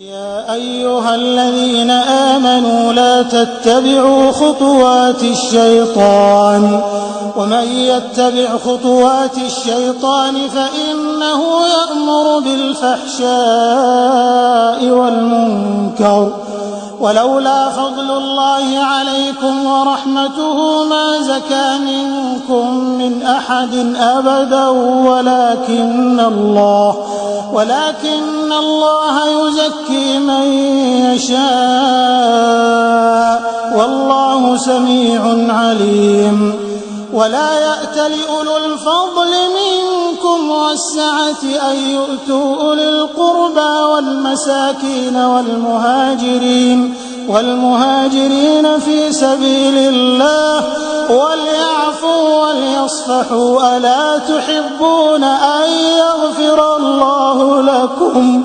يا أيها الذين آمنوا لا تتبعوا خطوات الشيطان ومن يتبع خطوات الشيطان فإنه يأمر بالفحشاء والمنكر ولولا فضل الله عليكم ورحمته ما زكى منكم من أحد أبدا ولكن الله يزكي من يشاء والله سميع عليم. ولا يأتل أولو الفضل منكم والسعة أن يؤتوا أولي القربى والمساكين والمهاجرين في سبيل الله وليعفوا وليصفحوا ألا تحبون أن يغفر الله لكم